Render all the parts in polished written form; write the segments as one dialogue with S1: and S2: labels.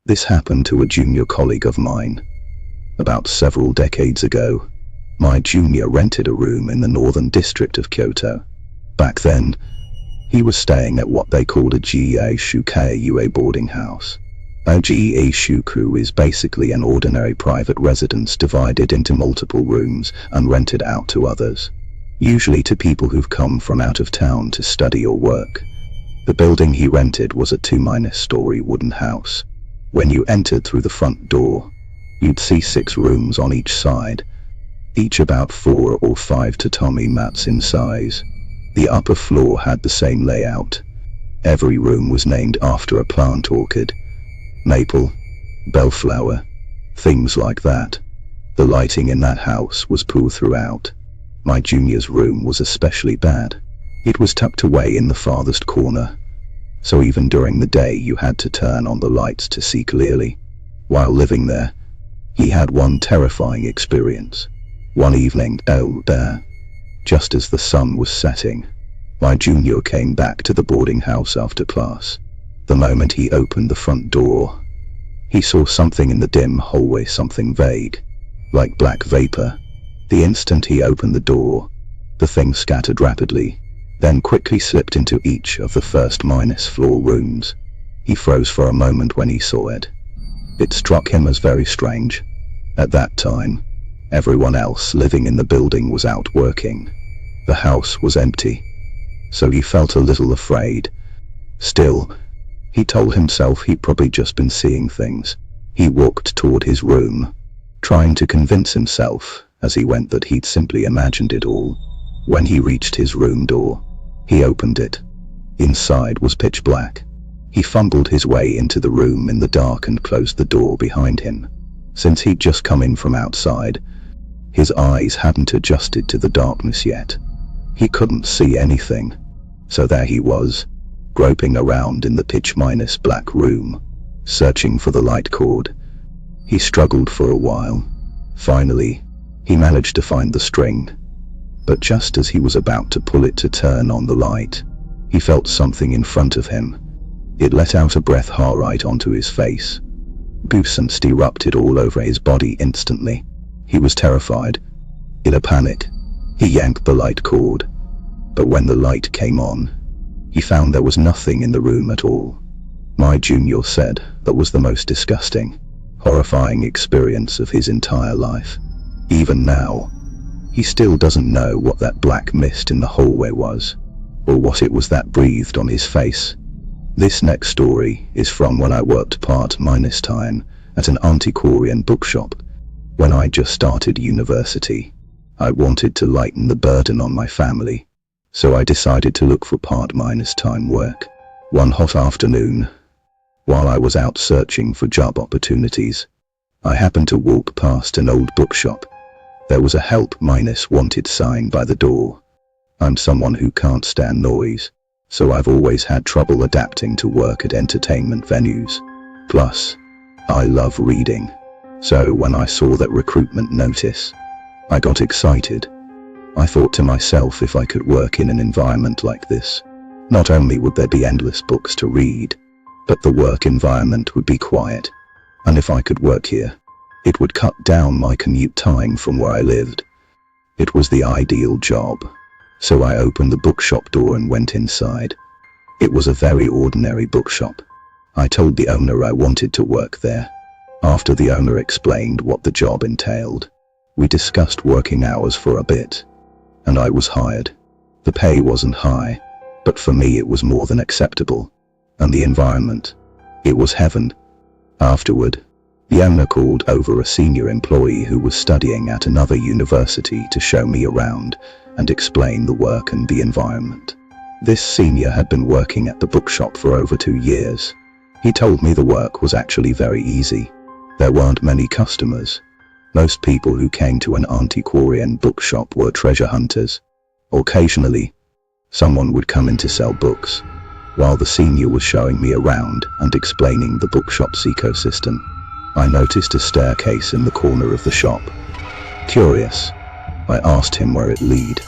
S1: This happened to a junior colleague of mine. About several decades ago, my junior rented a room in the northern district of Kyoto. Back then, he was staying at what they called a geishuku boarding house. A geishuku is basically an ordinary private residence divided into multiple rooms and rented out to others, usually to people who've come from out of town to study or work. The building he rented was a 2-story wooden house. When you entered through the front door, you'd see 6 rooms on each side, each about 4 or 5 tatami mats in size. The upper floor had the same layout. Every room was named after a plant orchid, maple, bellflower, things like that. The lighting in that house was poor throughout. My junior's room was especially bad. It was tucked away in the farthest corner, so even during the day you had to turn on the lights to see clearly. While living there, he had one terrifying experience. One evening, just as the sun was setting, my junior came back to the boarding house after class. The moment he opened the front door, he saw something in the dim hallway, something vague, like black vapor. The instant he opened the door, the thing scattered rapidly, then quickly slipped into each of the first -floor rooms. He froze for a moment when he saw it. It struck him as very strange. At that time, everyone else living in the building was out working. The house was empty, so he felt a little afraid. Still, he told himself he'd probably just been seeing things. He walked toward his room, trying to convince himself as he went that he'd simply imagined it all. When he reached his room door, he opened it. Inside was pitch black. He fumbled his way into the room in the dark and closed the door behind him. Since he'd just come in from outside, his eyes hadn't adjusted to the darkness yet. He couldn't see anything, so there he was, groping around in the pitch-black room, searching for the light cord. He struggled for a while. Finally, he managed to find the string, but just as he was about to pull it to turn on the light, he felt something in front of him. It let out a breath right onto his face. Goosebumps erupted all over his body instantly. He was terrified. In a panic, he yanked the light cord, but when the light came on, he found there was nothing in the room at all. My junior said that was the most disgusting, horrifying experience of his entire life. Even now, he still doesn't know what that black mist in the hallway was, or what it was that breathed on his face. This next story is from when I worked part-time at an antiquarian bookshop. When I just started university, I wanted to lighten the burden on my family, so I decided to look for part-time work. One hot afternoon, while I was out searching for job opportunities, I happened to walk past an old bookshop. There was a help-wanted sign by the door. I'm someone who can't stand noise, so I've always had trouble adapting to work at entertainment venues. Plus, I love reading, so when I saw that recruitment notice, I got excited. I thought to myself, if I could work in an environment like this, not only would there be endless books to read, but the work environment would be quiet. And if I could work here, it would cut down my commute time from where I lived. It was the ideal job. So I opened the bookshop door and went inside. It was a very ordinary bookshop. I told the owner I wanted to work there. After the owner explained what the job entailed, we discussed working hours for a bit, and I was hired. The pay wasn't high, but for me it was more than acceptable. And the environment, it was heaven. Afterward, the owner called over a senior employee who was studying at another university to show me around and explain the work and the environment. This senior had been working at the bookshop for over 2 years. He told me the work was actually very easy. There weren't many customers. Most people who came to an antiquarian bookshop were treasure hunters. Occasionally, someone would come in to sell books. While the senior was showing me around and explaining the bookshop's ecosystem, I noticed a staircase in the corner of the shop. Curious, I asked him where it led.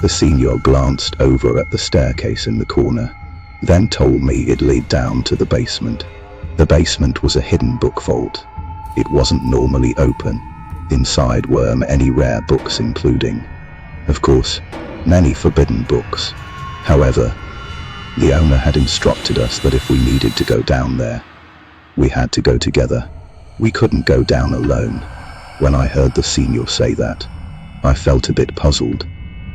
S1: The senior glanced over at the staircase in the corner, then told me it led down to the basement. The basement was a hidden book vault. It wasn't normally open. Inside were many rare books, including, of course, many forbidden books. However, the owner had instructed us that if we needed to go down there, we had to go together. We couldn't go down alone. When I heard the senior say that, I felt a bit puzzled,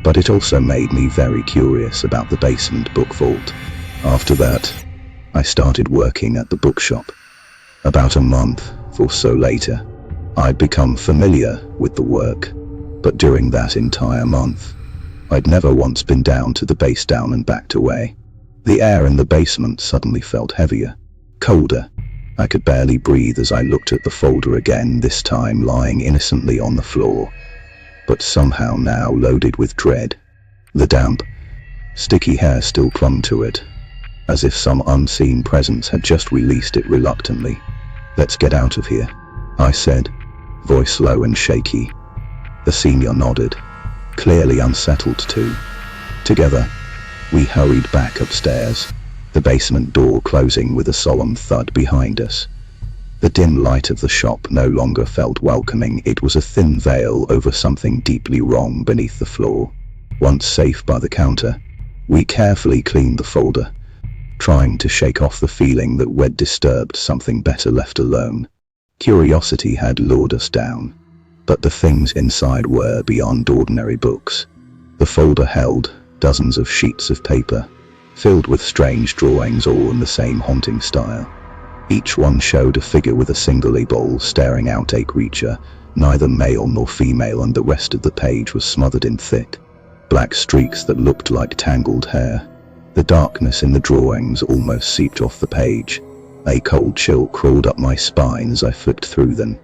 S1: but it also made me very curious about the basement book vault. After that, I started working at the bookshop. About a month or so later, I'd become familiar with the work, but during that entire month, I'd never once been down to the base down and backed away. The air in the basement suddenly felt heavier, colder. I could barely breathe as I looked at the folder again, this time lying innocently on the floor, but somehow now loaded with dread. The damp, sticky hair still clung to it, as if some unseen presence had just released it reluctantly. "Let's get out of here," I said, voice low and shaky. The senior nodded, clearly unsettled too. Together, we hurried back upstairs, the basement door closing with a solemn thud behind us. The dim light of the shop no longer felt welcoming. It was a thin veil over something deeply wrong beneath the floor. Once safe by the counter, we carefully cleaned the folder, trying to shake off the feeling that we'd disturbed something better left alone. Curiosity had lured us down, but the things inside were beyond ordinary books. The folder held dozens of sheets of paper, filled with strange drawings, all in the same haunting style. Each one showed a figure with a single eyeball staring out, a creature, neither male nor female, and the rest of the page was smothered in thick, black streaks that looked like tangled hair. The darkness in the drawings almost seeped off the page. A cold chill crawled up my spine as I flipped through them.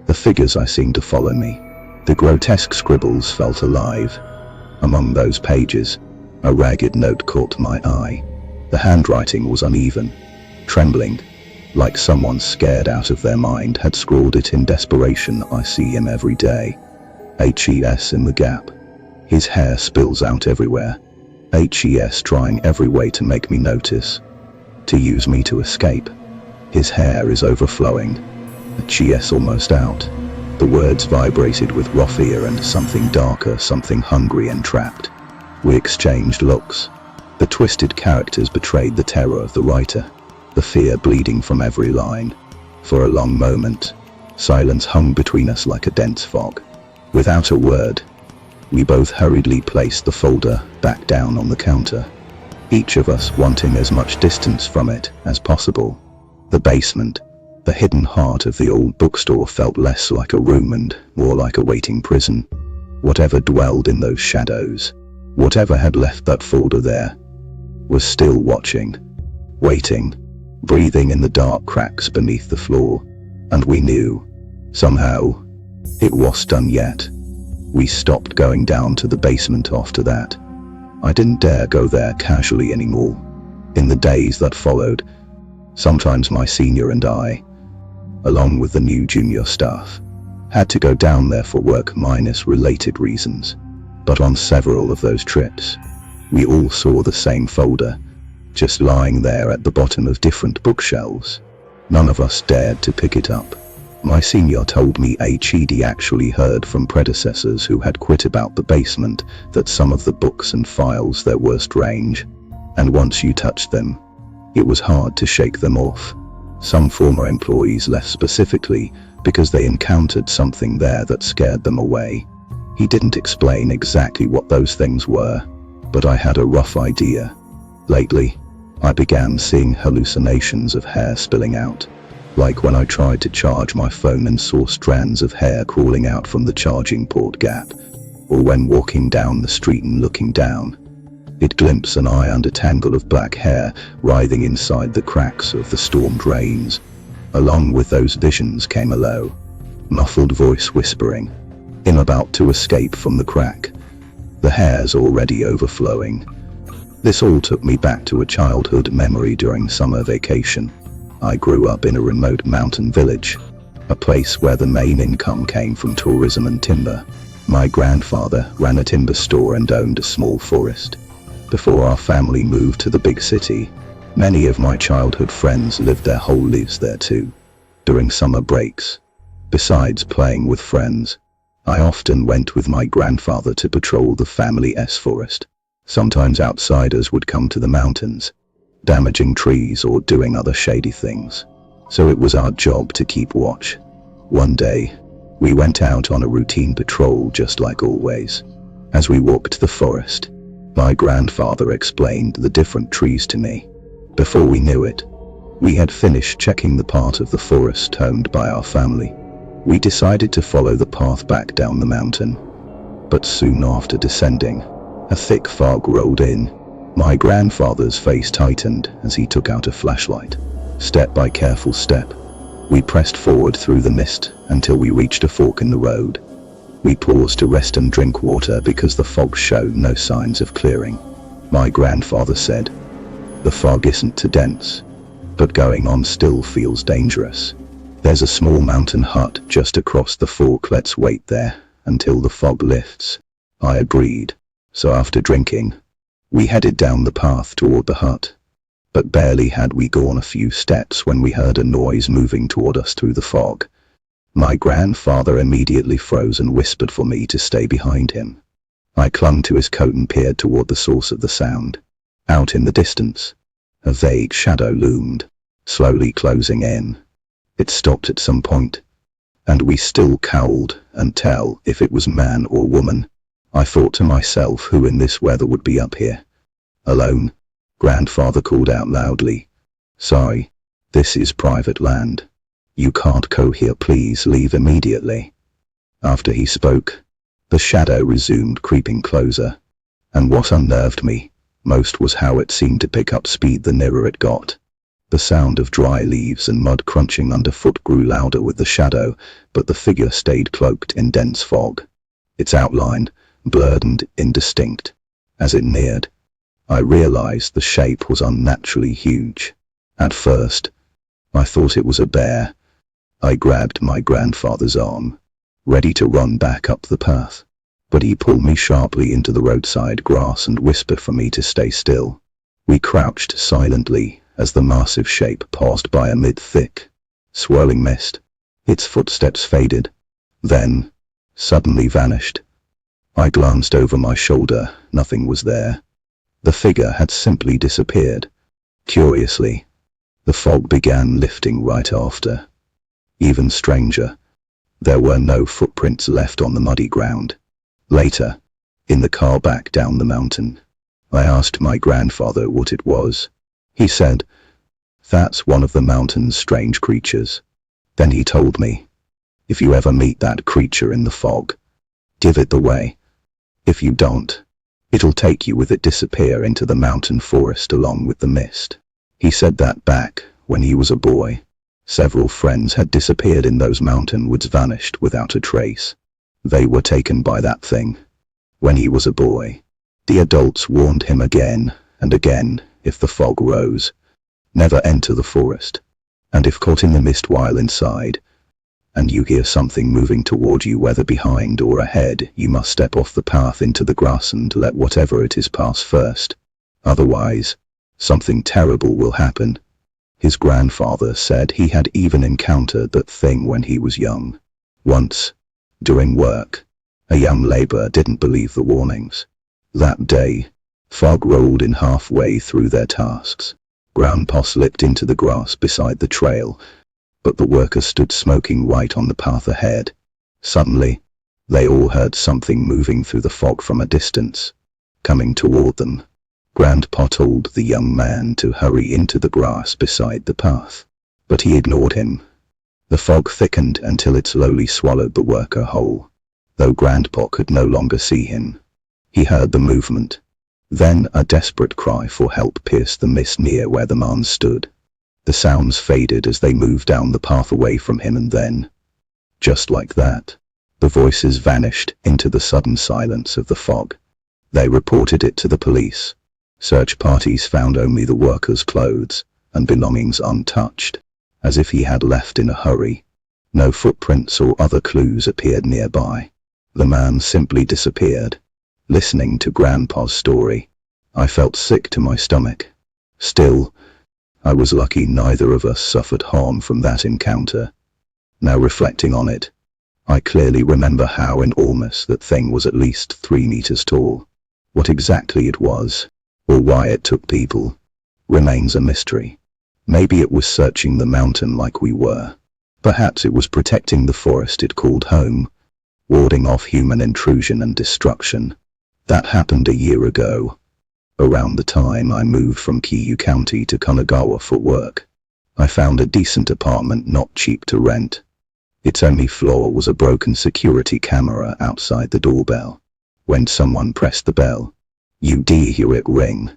S1: The figures seemed to follow me. The grotesque scribbles felt alive. Among those pages, a ragged note caught my eye. The handwriting was uneven, trembling, like someone scared out of their mind had scrawled it in desperation. "I see him every day. HES in the gap. His hair spills out everywhere. HES trying every way to make me notice, to use me to escape. His hair is overflowing. HES almost out." The words vibrated with raw fear and something darker, something hungry and trapped. We exchanged looks. The twisted characters betrayed the terror of the writer, the fear bleeding from every line. For a long moment, silence hung between us like a dense fog. Without a word, we both hurriedly placed the folder back down on the counter, each of us wanting as much distance from it as possible. The basement, the hidden heart of the old bookstore, felt less like a room and more like a waiting prison. Whatever dwelled in those shadows, whatever had left that folder there, was still watching, waiting, breathing in the dark cracks beneath the floor. And we knew, somehow, it wasn't done yet. We stopped going down to the basement after that. I didn't dare go there casually anymore. In the days that followed, sometimes my senior and I, along with the new junior staff, had to go down there for work-related reasons. But on several of those trips, we all saw the same folder, just lying there at the bottom of different bookshelves. None of us dared to pick it up. My senior told me HED actually heard from predecessors who had quit about the basement that some of the books and files there were strange, and once you touched them, it was hard to shake them off. Some former employees left specifically because they encountered something there that scared them away. He didn't explain exactly what those things were, but I had a rough idea. Lately, I began seeing hallucinations of hair spilling out, like when I tried to charge my phone and saw strands of hair crawling out from the charging port gap, or when walking down the street and looking down, it glimpsed an eye under a tangle of black hair writhing inside the cracks of the storm drains. Along with those visions came a low, muffled voice whispering, "I'm about to escape from the crack. The hair's already overflowing." This all took me back to a childhood memory during summer vacation. I grew up in a remote mountain village, a place where the main income came from tourism and timber. My grandfather ran a timber store and owned a small forest. Before our family moved to the big city, Many of my childhood friends lived their whole lives there too, during summer breaks. Besides playing with friends, I often went with my grandfather to patrol the family's forest. Sometimes outsiders would come to the mountains, damaging trees or doing other shady things. So it was our job to keep watch. One day, we went out on a routine patrol just like always. As we walked the forest, my grandfather explained the different trees to me. Before we knew it, we had finished checking the part of the forest owned by our family. We decided to follow the path back down the mountain. But soon after descending, a thick fog rolled in. My grandfather's face tightened as he took out a flashlight. Step by careful step, we pressed forward through the mist until we reached a fork in the road. We paused to rest and drink water because the fog showed no signs of clearing. My grandfather said, "The fog isn't too dense, but going on still feels dangerous. There's a small mountain hut just across the fork. Let's wait there until the fog lifts." I agreed. So after drinking, we headed down the path toward the hut. But barely had we gone a few steps when we heard a noise moving toward us through the fog. My grandfather immediately froze and whispered for me to stay behind him. I clung to his coat and peered toward the source of the sound. Out in the distance, a vague shadow loomed, slowly closing in. It stopped at some point, and we still cowled and tell if it was man or woman. I thought to myself, who in this weather would be up here alone? Grandfather called out loudly, "Sorry, this is private land. You can't go here, please leave immediately." After he spoke, the shadow resumed creeping closer, and what unnerved me most was how it seemed to pick up speed the nearer it got. The sound of dry leaves and mud crunching underfoot grew louder with the shadow, but the figure stayed cloaked in dense fog, its outline blurred and indistinct. As it neared, I realized the shape was unnaturally huge. At first, I thought it was a bear. I grabbed my grandfather's arm, ready to run back up the path, but he pulled me sharply into the roadside grass and whispered for me to stay still. We crouched silently as the massive shape passed by amid thick, swirling mist. Its footsteps faded, then suddenly vanished. I glanced over my shoulder. Nothing was there. The figure had simply disappeared. Curiously, the fog began lifting right after. Even stranger, there were no footprints left on the muddy ground. Later, in the car back down the mountain, I asked my grandfather what it was. He said, "That's one of the mountain's strange creatures." Then he told me, "If you ever meet that creature in the fog, give it the way. If you don't, it'll take you with it, disappear into the mountain forest along with the mist." He said that back when he was a boy, several friends had disappeared in those mountain woods, vanished without a trace. They were taken by that thing. When he was a boy, the adults warned him again and again, if the fog rose, never enter the forest, and if caught in the mist while inside, and you hear something moving toward you, whether behind or ahead, you must step off the path into the grass and let whatever it is pass first. Otherwise, something terrible will happen. His grandfather said he had even encountered that thing when he was young. Once, during work, a young laborer didn't believe the warnings. That day, fog rolled in halfway through their tasks. Grandpa slipped into the grass beside the trail, but the workers stood smoking right on the path ahead. Suddenly, they all heard something moving through the fog from a distance, coming toward them. Grandpa told the young man to hurry into the grass beside the path, but he ignored him. The fog thickened until it slowly swallowed the worker whole. Though Grandpa could no longer see him, he heard the movement. Then a desperate cry for help pierced the mist near where the man stood. The sounds faded as they moved down the path away from him, and then, just like that, the voices vanished into the sudden silence of the fog. They reported it to the police. Search parties found only the worker's clothes and belongings untouched, as if he had left in a hurry. No footprints or other clues appeared nearby. The man simply disappeared. Listening to Grandpa's story, I felt sick to my stomach. Still, I was lucky neither of us suffered harm from that encounter. Now reflecting on it, I clearly remember how enormous that thing was, at least 3 meters tall. What exactly it was, or why it took people, remains a mystery. Maybe it was searching the mountain like we were. Perhaps it was protecting the forest it called home, warding off human intrusion and destruction. That happened a year ago, around the time I moved from Keiyu County to Kanagawa for work. I found a decent apartment, not cheap to rent. Its only flaw was a broken security camera outside the doorbell. When someone pressed the bell, you'd hear it ring,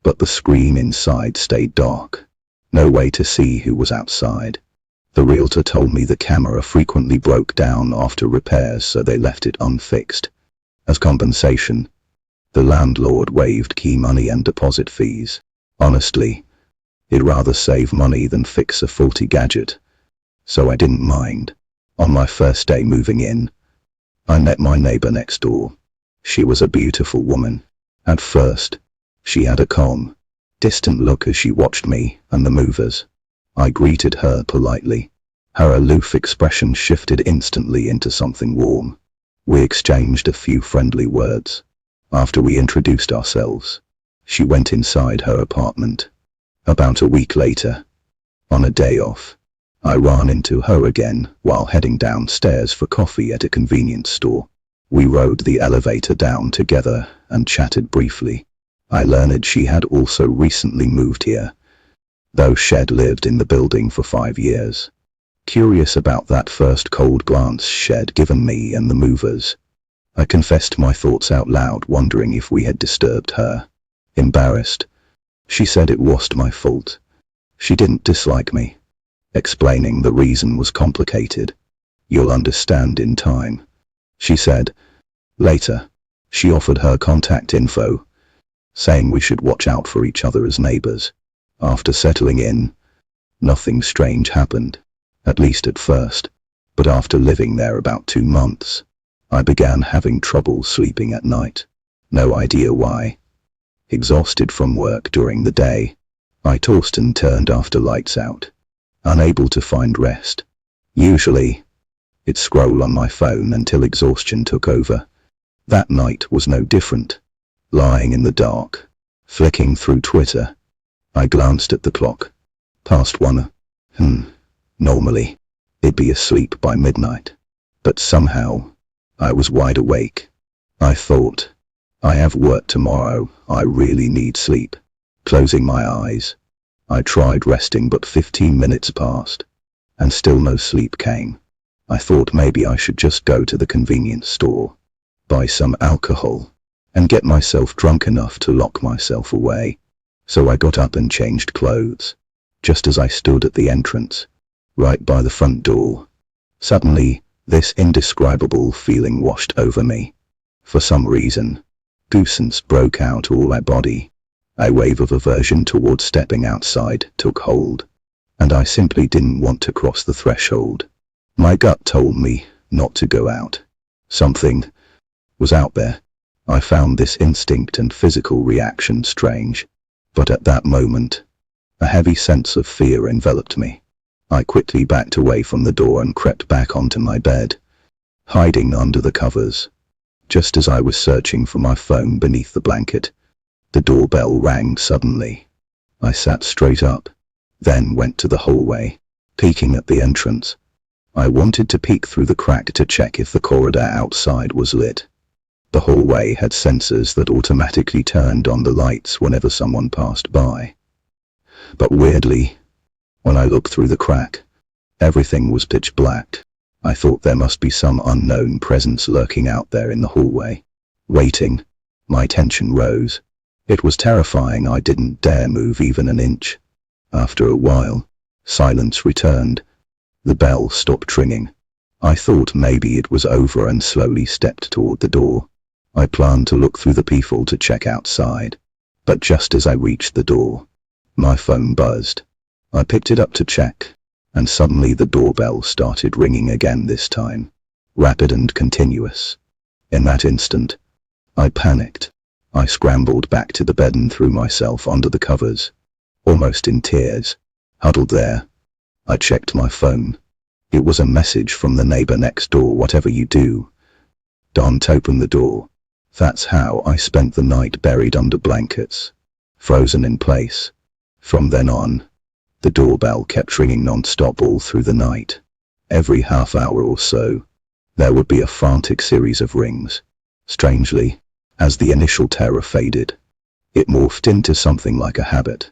S1: but the screen inside stayed dark. No way to see who was outside. The realtor told me the camera frequently broke down after repairs, so they left it unfixed. As compensation, the landlord waived key money and deposit fees. Honestly, it'd rather save money than fix a faulty gadget, so I didn't mind. On my first day moving in, I met my neighbor next door. She was a beautiful woman. At first, she had a calm, distant look as she watched me and the movers. I greeted her politely. Her aloof expression shifted instantly into something warm. We exchanged a few friendly words. After we introduced ourselves, she went inside her apartment. About a week later, on a day off, I ran into her again while heading downstairs for coffee at a convenience store. We rode the elevator down together and chatted briefly. I learned she had also recently moved here, though she'd lived in the building for 5 years. Curious about that first cold glance she'd given me and the movers, I confessed my thoughts out loud, wondering if we had disturbed her. Embarrassed, she said it wasn't my fault. She didn't dislike me. Explaining the reason was complicated. You'll understand in time, she said. Later, she offered her contact info, saying we should watch out for each other as neighbors. After settling in, nothing strange happened, at least at first, but after living there about 2 months, I began having trouble sleeping at night. No idea why. Exhausted from work during the day, I tossed and turned after lights out, unable to find rest. Usually, I'd scroll on my phone until exhaustion took over. That night was no different. Lying in the dark, flicking through Twitter, I glanced at the clock. Past 1. Normally, I'd be asleep by midnight. But somehow, I was wide awake. I thought, I have work tomorrow, I really need sleep. Closing my eyes, I tried resting, but 15 minutes passed, and still no sleep came. I thought maybe I should just go to the convenience store, buy some alcohol, and get myself drunk enough to lock myself away. So I got up and changed clothes. Just as I stood at the entrance, right by the front door, suddenly, this indescribable feeling washed over me. For some reason, goosebumps broke out all my body. A wave of aversion towards stepping outside took hold, and I simply didn't want to cross the threshold. My gut told me not to go out. Something was out there. I found this instinct and physical reaction strange, but at that moment, a heavy sense of fear enveloped me. I quickly backed away from the door and crept back onto my bed, hiding under the covers. Just as I was searching for my phone beneath the blanket, the doorbell rang suddenly. I sat straight up, then went to the hallway, peeking at the entrance. I wanted to peek through the crack to check if the corridor outside was lit. The hallway had sensors that automatically turned on the lights whenever someone passed by. But weirdly, when I looked through the crack, everything was pitch black. I thought there must be some unknown presence lurking out there in the hallway, waiting. My tension rose. It was terrifying. I didn't dare move even an inch. After a while, silence returned. The bell stopped ringing. I thought maybe it was over and slowly stepped toward the door. I planned to look through the peephole to check outside, but just as I reached the door, my phone buzzed. I picked it up to check, and suddenly the doorbell started ringing again, this time, rapid and continuous. In that instant, I panicked. I scrambled back to the bed and threw myself under the covers. almost in tears, huddled there. I checked my phone. It was a message from the neighbor next door. "Whatever you do, don't open the door." That's how I spent the night, buried under blankets, frozen in place. From then on, the doorbell kept ringing non-stop all through the night. Every half hour or so, there would be a frantic series of rings. Strangely, as the initial terror faded, it morphed into something like a habit.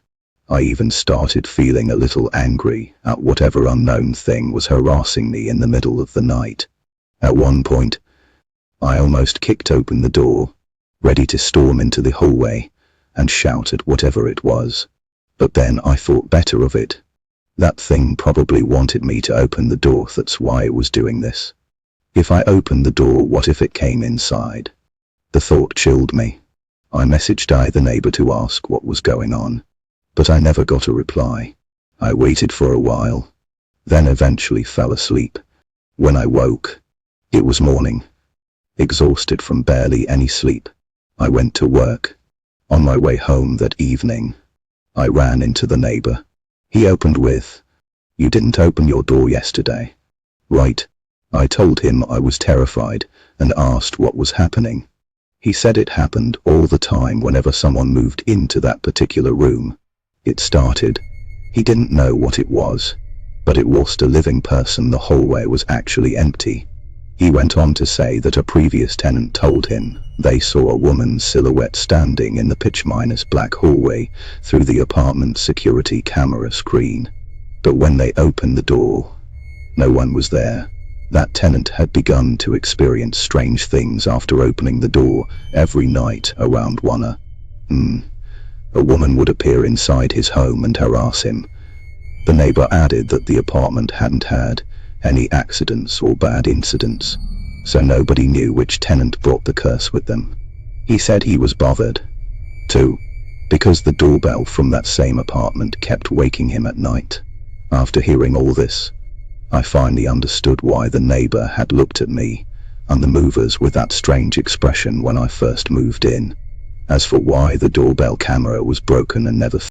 S1: I even started feeling a little angry at whatever unknown thing was harassing me in the middle of the night. At one point, I almost kicked open the door, ready to storm into the hallway and shout at whatever it was. But then I thought better of it. That thing probably wanted me to open the door. That's why it was doing this. If I opened the door, what if it came inside? The thought chilled me. I messaged the neighbor to ask what was going on, but I never got a reply. I waited for a while, then eventually fell asleep. When I woke, it was morning. Exhausted from barely any sleep, I went to work. On my way home that evening, I ran into the neighbor. He opened with, "You didn't open your door yesterday, right?" I told him I was terrified and asked what was happening. He said it happened all the time whenever someone moved into that particular room. It started. He didn't know what it was, but it was a living person. The hallway was actually empty. He went on to say that a previous tenant told him they saw a woman's silhouette standing in the pitch-black hallway through the apartment's security camera screen. But when they opened the door, no one was there. That tenant had begun to experience strange things after opening the door. Every night around 1 a.m., a woman would appear inside his home and harass him. The neighbor added that the apartment hadn't had any accidents or bad incidents, so nobody knew which tenant brought the curse with them. He said he was bothered, too, because the doorbell from that same apartment kept waking him at night. After hearing all this, I finally understood why the neighbor had looked at me and the movers with that strange expression when I first moved in. As for why the doorbell camera was broken and never